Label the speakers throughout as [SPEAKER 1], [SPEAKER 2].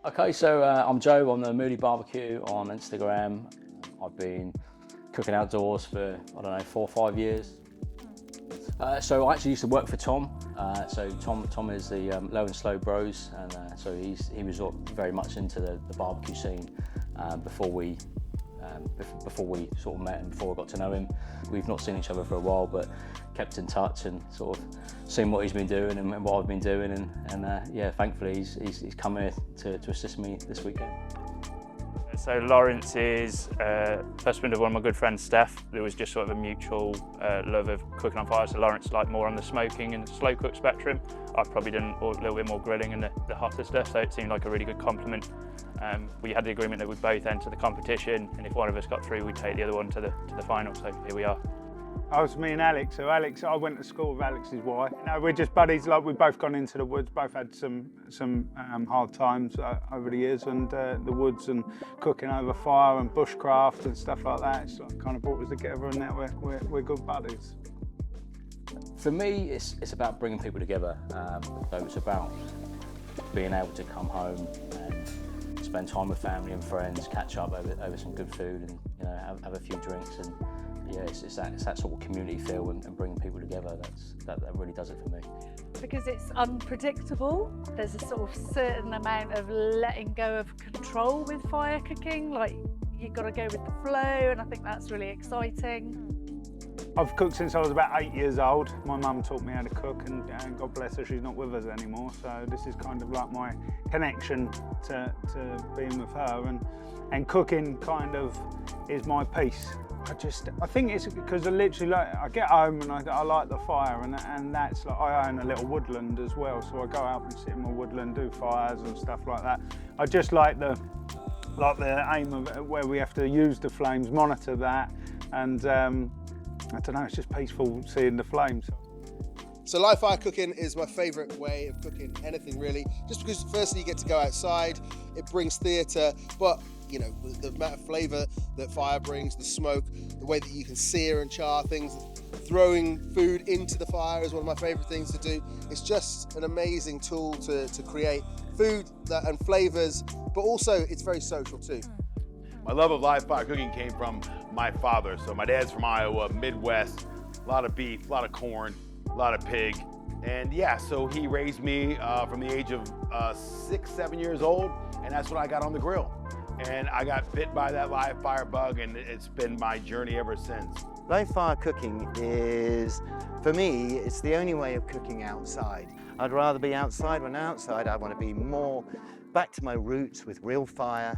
[SPEAKER 1] Okay, so I'm Joe. I'm the Moody Barbecue on Instagram. I've been cooking outdoors for, I don't know, 4 or 5 years. So I actually used to work for Tom. So Tom is the Low and Slow Bros, and so he was very much into the barbecue scene before we sort of met and before I got to know him. We've not seen each other for a while, but kept in touch and sort of seen what he's been doing and what I've been doing, and yeah, thankfully he's come here to assist me this weekend.
[SPEAKER 2] So Lawrence is husband of one of my good friends, Steph. There was just sort of a mutual love of cooking on fire. So Lawrence like more on the smoking and slow cook spectrum. I've probably done a little bit more grilling and the hotter stuff, so it seemed like a really good complement. We had the agreement that we'd both enter the competition, and if one of us got through, we'd take the other one to the final, so here we are.
[SPEAKER 3] I was me and Alex. So Alex, I went to school with Alex's wife. You know, we're just buddies. Like we've both gone into the woods, both had some hard times over the years, and the woods and cooking over fire and bushcraft and stuff like that. It's like kind of brought us together, and now we're good buddies.
[SPEAKER 1] For me, it's about bringing people together. So it's about being able to come home and spend time with family and friends, catch up over some good food, and have a few drinks, and yeah, it's that sort of community feel and bringing people together. That really does it for me.
[SPEAKER 4] Because it's unpredictable. There's a sort of certain amount of letting go of control with fire cooking. Like you've got to go with the flow, and I think that's really exciting.
[SPEAKER 3] I've cooked since I was about 8 years old. My mum taught me how to cook, and God bless her, she's not with us anymore. So this is kind of like my connection to being with her, and cooking kind of is my peace. I think it's because I literally I get home and I like the fire, and that's like I own a little woodland as well, so I go out and sit in my woodland, do fires and stuff like that. I just like the aim of it, where we have to use the flames, monitor that, and I don't know, it's just peaceful seeing the flames.
[SPEAKER 5] So live fire cooking is my favourite way of cooking anything really, just because firstly you get to go outside, it brings theatre, but you know, the amount of flavour that fire brings, the smoke, the way that you can sear and char things, throwing food into the fire is one of my favourite things to do. It's just an amazing tool to create food and flavours, but also it's very social too.
[SPEAKER 6] My love of live fire cooking came from my father. So my dad's from Iowa, Midwest, a lot of beef, a lot of corn, a lot of pig. And yeah, so he raised me from the age of 6, 7 years old, and that's when I got on the grill. And I got bit by that live fire bug, and it's been my journey ever since.
[SPEAKER 7] Live fire cooking is, for me, it's the only way of cooking outside. I'd rather be outside. When outside, I want to be more back to my roots with real fire,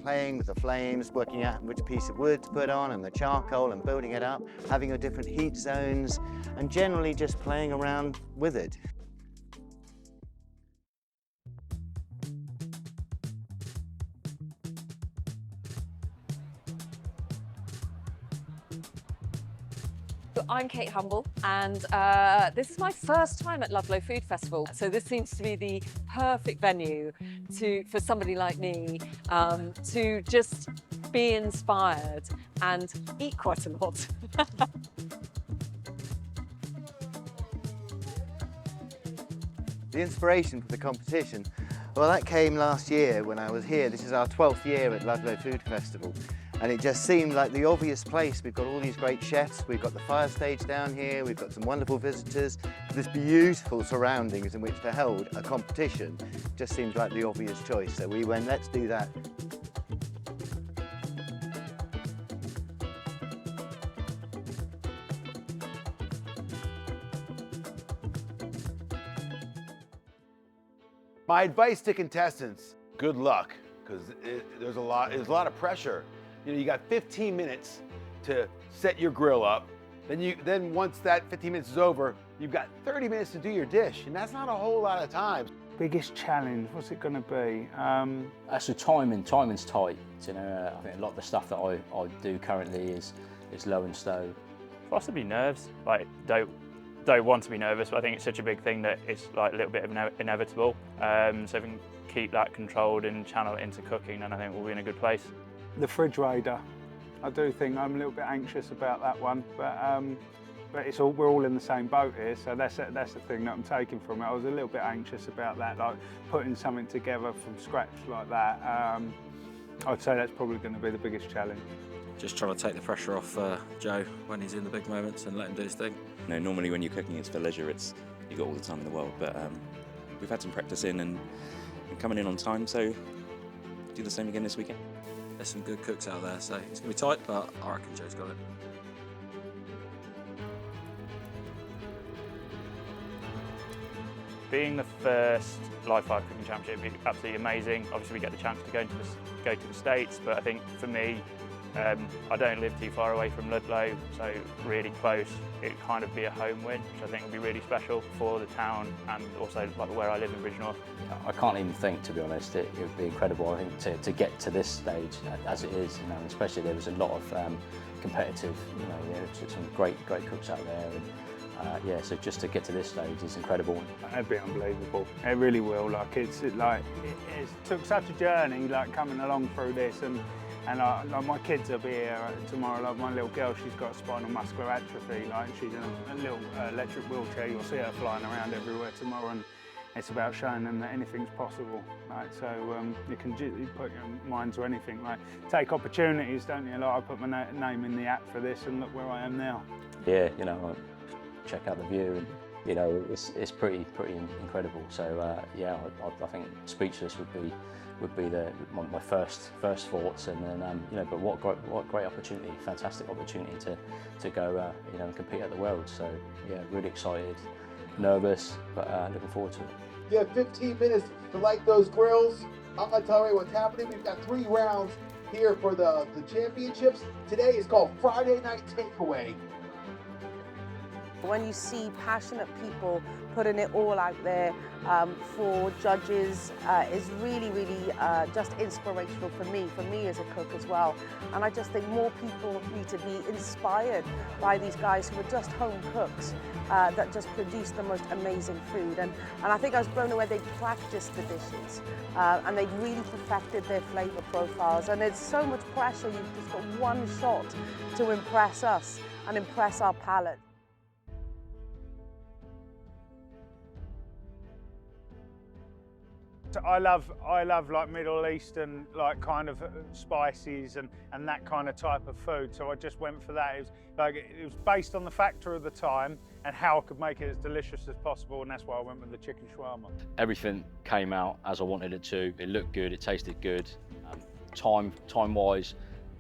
[SPEAKER 7] playing with the flames, working out which piece of wood to put on and the charcoal and building it up, having your different heat zones, and generally just playing around with it.
[SPEAKER 8] I'm Kate Humble, and this is my first time at Ludlow Food Festival. So this seems to be the perfect venue for somebody like me to just be inspired and eat quite a lot.
[SPEAKER 7] The inspiration for the competition, well, that came last year when I was here. This is our 12th year at Ludlow Food Festival. And it just seemed like the obvious place. We've got all these great chefs, we've got the fire stage down here, we've got some wonderful visitors. This beautiful surroundings in which to hold a competition just seems like the obvious choice. So we went, let's do that.
[SPEAKER 6] My advice to contestants, good luck, because there's a lot of pressure. You know, you got 15 minutes to set your grill up. Then once that 15 minutes is over, you've got 30 minutes to do your dish, and that's not a whole lot of time.
[SPEAKER 3] Biggest challenge, what's it going to be?
[SPEAKER 1] So timing's tight. You know, I think a lot of the stuff that I do currently is low and slow.
[SPEAKER 2] Possibly nerves. Like don't want to be nervous, but I think it's such a big thing that it's like a little bit of inevitable. So if we can keep that controlled and channel it into cooking, then I think we'll be in a good place.
[SPEAKER 3] The fridge raider. I do think I'm a little bit anxious about that one, but but it's all, we're all in the same boat here, so that's the thing that I'm taking from it. I was a little bit anxious about that, like putting something together from scratch like that. I'd say that's probably going to be the biggest challenge.
[SPEAKER 9] Just trying to take the pressure off Joe when he's in the big moments and let him do his thing.
[SPEAKER 10] You know, normally when you're cooking it's for leisure, you've got all the time in the world, but we've had some practice in and coming in on time, so do the same again this weekend.
[SPEAKER 9] There's some good cooks out there, so it's going to be tight, but I reckon Joe's got it.
[SPEAKER 2] Being the first live fire cooking championship would be absolutely amazing. Obviously we get the chance to go to the States, but I think for me, I don't live too far away from Ludlow, so really close. It'd kind of be a home win, which I think would be really special for the town and also like where I live in Bridgenorth.
[SPEAKER 1] I can't even think, to be honest. It would be incredible, I think, to get to this stage as it is, you know, and especially there was a lot of competitive, you know, there are some great cooks out there. And, yeah, so just to get to this stage is incredible.
[SPEAKER 3] It'd be unbelievable. It really will. Like it took such a journey, like coming along through this, and like my kids will be here tomorrow. Like my little girl, she's got spinal muscular atrophy. Like she's in a little electric wheelchair. You'll see her flying around everywhere tomorrow, and it's about showing them that anything's possible. Like so, you can put your mind to anything. Like take opportunities, don't you? Like I put my name in the app for this, and look where I am now.
[SPEAKER 1] Yeah, you know. Check out the view, and you know it's pretty incredible. So yeah, I think speechless would be my first thoughts, and then you know, but what great opportunity, fantastic opportunity to go you know, and compete at the World. So yeah, really excited, nervous, but looking forward to it.
[SPEAKER 5] You have 15 minutes to light those grills. I'm gonna tell you what's happening. We've got 3 rounds here for the championships. Today is called Friday Night Takeaway.
[SPEAKER 11] When you see passionate people putting it all out there for judges, is really just inspirational for me as a cook as well. And I just think more people need to be inspired by these guys who are just home cooks that just produce the most amazing food. And I think I was blown away. They practiced the dishes and they really perfected their flavor profiles. And there's so much pressure. You've just got one shot to impress us and impress our palate.
[SPEAKER 3] I love like Middle Eastern like kind of spices and that kind of type of food. So I just went for that. It was based on the factor of the time and how I could make it as delicious as possible, and that's why I went with the chicken shawarma.
[SPEAKER 1] Everything came out as I wanted it to. It looked good. It tasted good. Time-wise,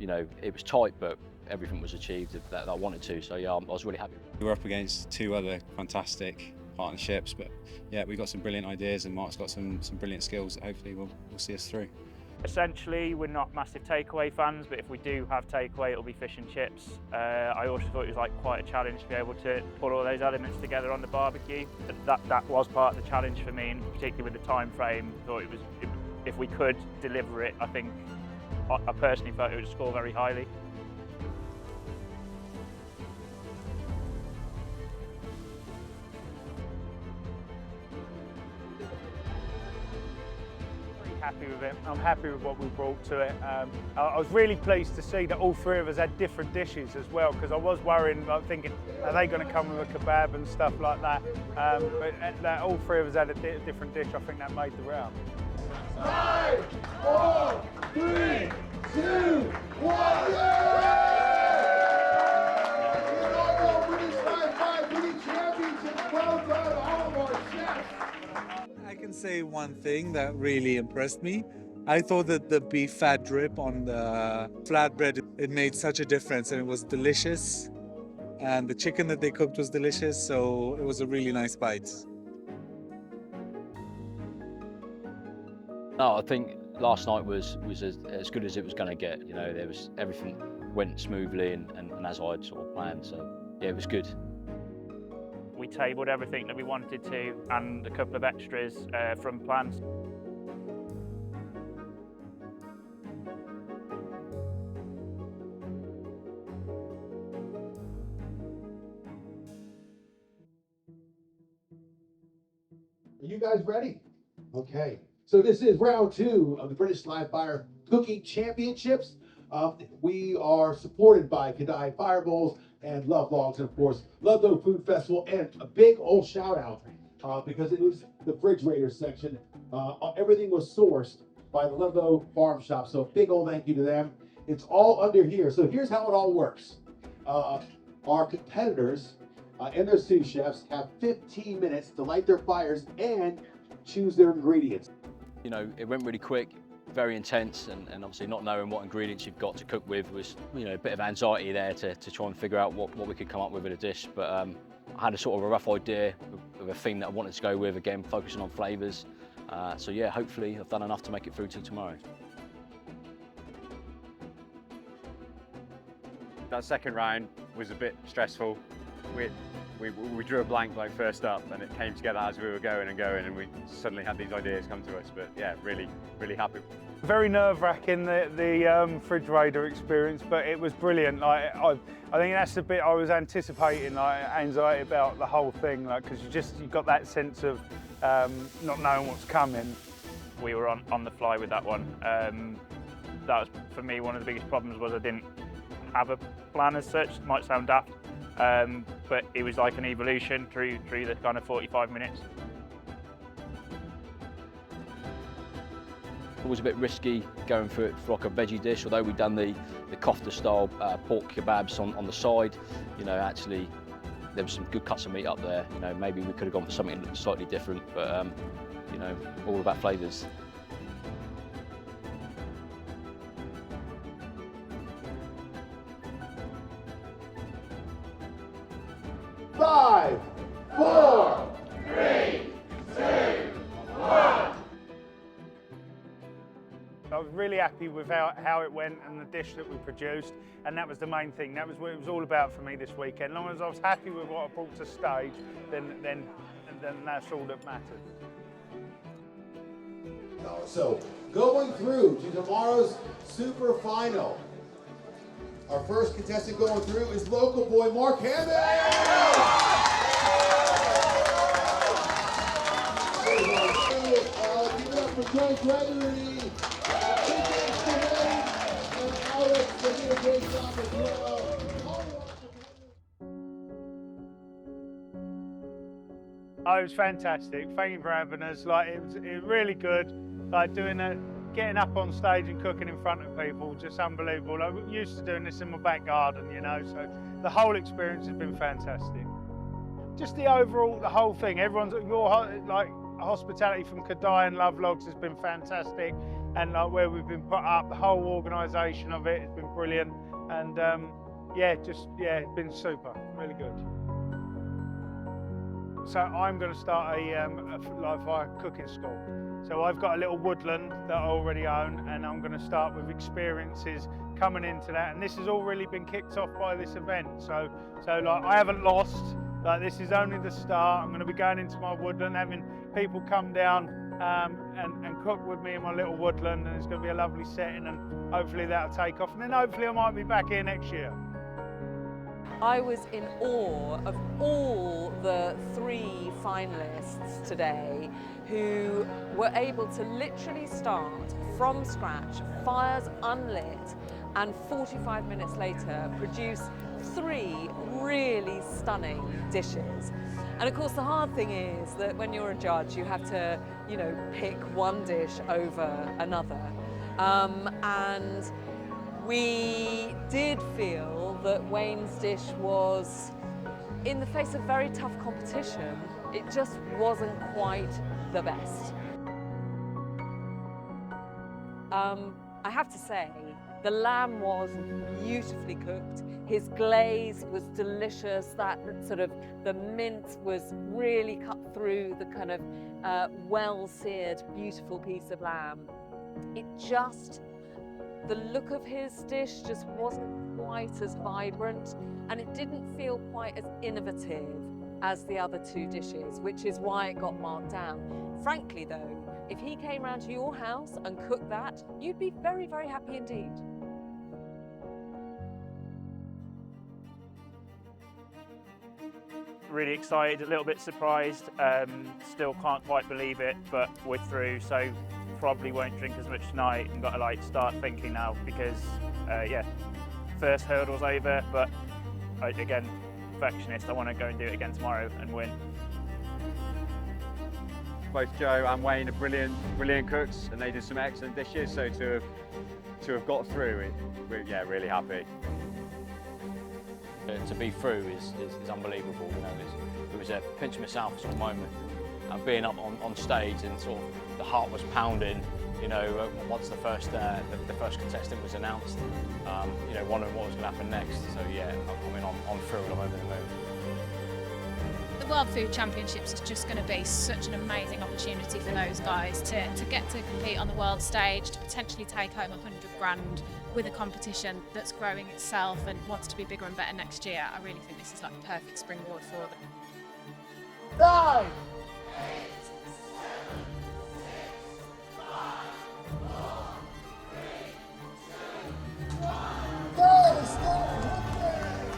[SPEAKER 1] you know, it was tight, but everything was achieved that I wanted to. So yeah, I was really happy.
[SPEAKER 12] We were up against 2 other fantastic partnerships, but yeah, we've got some brilliant ideas and Mark's got some brilliant skills that hopefully will see us through.
[SPEAKER 2] Essentially, we're not massive takeaway fans, but if we do have takeaway, it'll be fish and chips. I also thought it was like quite a challenge to be able to put all those elements together on the barbecue. That was part of the challenge for me, and particularly with the time frame. I thought if we could deliver it, I think I personally felt it would score very highly. Happy with it. I'm happy with what we brought to it. I was really pleased to see that all 3 of us had different dishes as well, because I was worrying, like thinking, are they going to come with a kebab and stuff like that? But all 3 of us had a different dish. I think that made the round.
[SPEAKER 5] 5, 4, 3, 2, 1. Well done, all of our chefs.
[SPEAKER 13] I can say one thing that really impressed me. I thought that the beef fat drip on the flatbread, it made such a difference, and it was delicious. And the chicken that they cooked was delicious, so it was a really nice bite.
[SPEAKER 1] No, I think last night was as good as it was going to get. You know, everything went smoothly and as I'd sort of planned. So yeah, it was good.
[SPEAKER 2] We tabled everything that we wanted to, and a couple of extras from plans.
[SPEAKER 5] Are you guys ready? Okay. So this is round 2 of the British Live Fire Cooking Championships. We are supported by Kadai Fire Bowls
[SPEAKER 14] and Love Logs, and of course, Ludlow Food Festival, and a big old shout out because it was the refrigerator section. Everything was sourced by the Ludlow Farm Shop, so a big old thank you to them. It's all under here. So here's how it all works. Our competitors and their sous chefs have 15 minutes to light their fires and choose their ingredients.
[SPEAKER 1] You know, it went really quick, very intense, and obviously not knowing what ingredients you've got to cook with was, you know, a bit of anxiety there to try and figure out what we could come up with in a dish. But I had a sort of a rough idea of a theme that I wanted to go with, again, focusing on flavours. So yeah, hopefully I've done enough to make it through till tomorrow.
[SPEAKER 15] That second round was a bit stressful. We drew a blank like first up, and it came together as we were going, and we suddenly had these ideas come to us. But yeah, really happy.
[SPEAKER 3] Very nerve-wracking, the refrigerator experience, but it was brilliant. Like I think that's the bit I was anticipating, like anxiety about the whole thing, like because you got that sense of not knowing what's coming.
[SPEAKER 2] We were on the fly with that one. That was, for me, one of the biggest problems was I didn't have a plan as such. It might sound daft, but it was like an evolution through the kind of 45 minutes.
[SPEAKER 1] It was a bit risky going for like a veggie dish, although we'd done the kofta style pork kebabs on the side. You know, actually there was some good cuts of meat up there. You know, maybe we could have gone for something slightly different, but you know, all about flavours.
[SPEAKER 14] Five, four, three, two, one.
[SPEAKER 3] I was really happy with how it went and the dish that we produced, and that was the main thing. That was what it was all about for me this weekend. As long as I was happy with what I brought to stage, then that's all that mattered.
[SPEAKER 14] So, going through to tomorrow's super final. Our first contestant going through is local boy Mark Hammond. Give it up for Joe Gregory. And Alex, they did a great job as well.
[SPEAKER 3] Oh, it was fantastic. Thank you for having us. Like it was really good. Like getting up on stage and cooking in front of people, just unbelievable. I'm used to doing this in my back garden, you know, so the whole experience has been fantastic. Just the whole thing. Everyone's, like, hospitality from Kadai and Love Logs has been fantastic, and like where we've been put up, the whole organisation of it has been brilliant, and it's been super, really good. So I'm going to start a live fire cooking school. So I've got a little woodland that I already own, and I'm going to start with experiences coming into that. And this has all really been kicked off by this event. So like I haven't lost. Like this is only the start. I'm going to be going into my woodland, having people come down and cook with me in my little woodland, and it's going to be a lovely setting, and hopefully that'll take off. And then hopefully I might be back here next year.
[SPEAKER 8] I was in awe of all the 3 finalists today who were able to literally start from scratch, fires unlit, and 45 minutes later produce 3 really stunning dishes. And of course the hard thing is that when you're a judge you have to, you know, pick one dish over another. And we did feel that Wayne's dish was, in the face of very tough competition, it just wasn't quite the best. I have to say, the lamb was beautifully cooked. His glaze was delicious. That sort of, the mint was really cut through the kind of well-seared, beautiful piece of lamb. The look of his dish just wasn't quite as vibrant, and it didn't feel quite as innovative as the other 2 dishes, which is why it got marked down. Frankly though, if he came round to your house and cooked that, you'd be very, very happy indeed.
[SPEAKER 2] Really excited, a little bit surprised, still can't quite believe it, but we're through, so probably won't drink as much tonight, and got to like start thinking now because first hurdle's over, but again, perfectionist. I want to go and do it again tomorrow and win.
[SPEAKER 15] Both Joe and Wayne are brilliant cooks, and they did some excellent dishes. So to have got through it, we're really happy.
[SPEAKER 1] To be through is unbelievable. You know, it was a pinch myself sort of moment, and being up on stage and sort of the heart was pounding. You know, once the first contestant was announced, you know, wondering what was going to happen next. So yeah, I mean, I'm thrilled. I'm over the moon.
[SPEAKER 16] The World Food Championships is just going to be such an amazing opportunity for those guys to get to compete on the world stage, to potentially take home 100 grand with a competition that's growing itself and wants to be bigger and better next year. I really think this is like a perfect springboard for them.
[SPEAKER 14] 9, 8,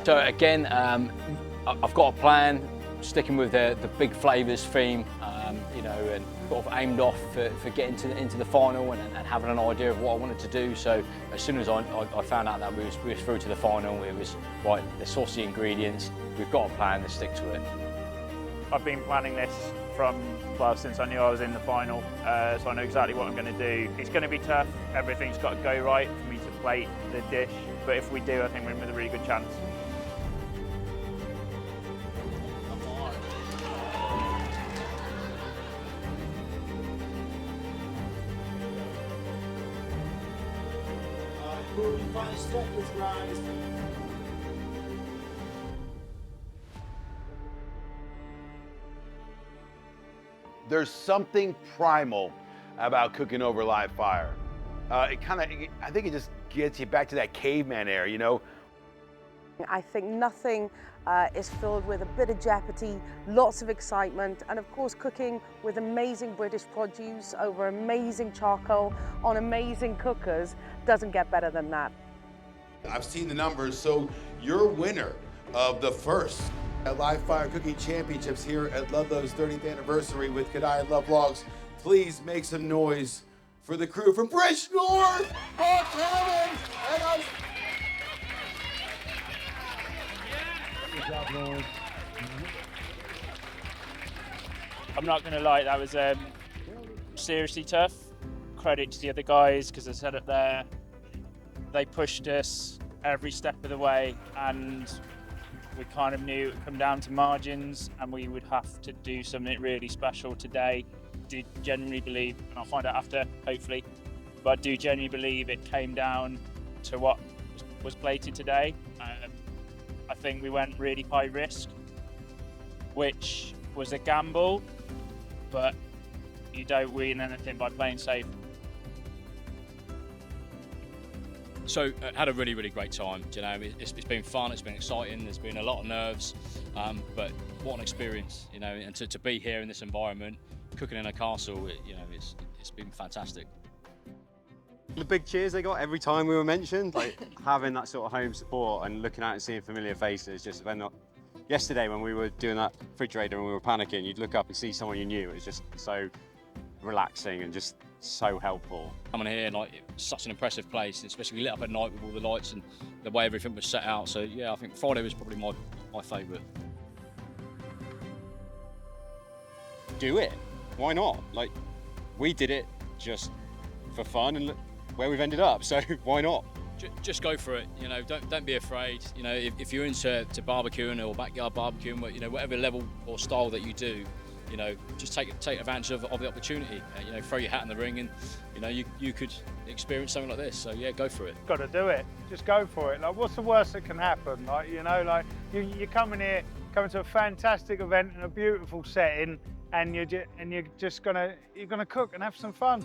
[SPEAKER 1] So again, I've got a plan, sticking with the big flavours theme, you know, and sort of aimed off for getting into the final and having an idea of what I wanted to do. So as soon as I found out that we were through to the final, it was right. The saucy ingredients. We've got a plan. Let's stick to it.
[SPEAKER 2] I've been planning this since I knew I was in the final, so I know exactly what I'm going to do. It's going to be tough. Everything's got to go right for me to plate the dish, but if we do, I think we're in with a really good chance.
[SPEAKER 6] There's something primal about cooking over live fire. I think it just gets you back to that caveman era, you know?
[SPEAKER 11] I think nothing is filled with a bit of jeopardy, lots of excitement, and of course cooking with amazing British produce over amazing charcoal on amazing cookers doesn't get better than that.
[SPEAKER 6] I've seen the numbers, so you're winner of the first Live Fire Cooking Championships here at Ludlow's 30th anniversary with Kadai and Love Vlogs. Please make some noise for the crew from Bridge North!
[SPEAKER 14] Good job, Lawrence.
[SPEAKER 2] I'm not going to lie, that was seriously tough. Credit to the other guys, because I said it there, they pushed us every step of the way, and we kind of knew it would come down to margins and we would have to do something really special today. I do genuinely believe, and I'll find out after, hopefully, but I do genuinely believe it came down to what was plated today. I think we went really high risk, which was a gamble, but you don't win anything by playing safe.
[SPEAKER 1] So had a really great time. You know, it's been fun. It's been exciting. There's been a lot of nerves, but what an experience. You know, and to be here in this environment, cooking in a castle, you know, it's been fantastic.
[SPEAKER 15] The big cheers they got every time we were mentioned, like having that sort of home support and looking out and seeing familiar faces. Just yesterday when we were doing that refrigerator and we were panicking, you'd look up and see someone you knew. It was just so relaxing and just so helpful.
[SPEAKER 1] Coming here, like, it's such an impressive place, especially lit up at night with all the lights and the way everything was set out. So yeah, I think Friday was probably my favourite.
[SPEAKER 15] Do it. Why not? Like, we did it just for fun, and look where we've ended up. So why not?
[SPEAKER 1] Just go for it. You know, don't be afraid. You know, if you're into barbecuing or backyard barbecuing, you know, whatever level or style that you do, you know, just take advantage of the opportunity. You know, throw your hat in the ring, and you know, you could experience something like this. So yeah, go for it.
[SPEAKER 3] Got to do it. Just go for it. Like, what's the worst that can happen? Like, you know, like you're coming to a fantastic event in a beautiful setting, and you're gonna cook and have some fun.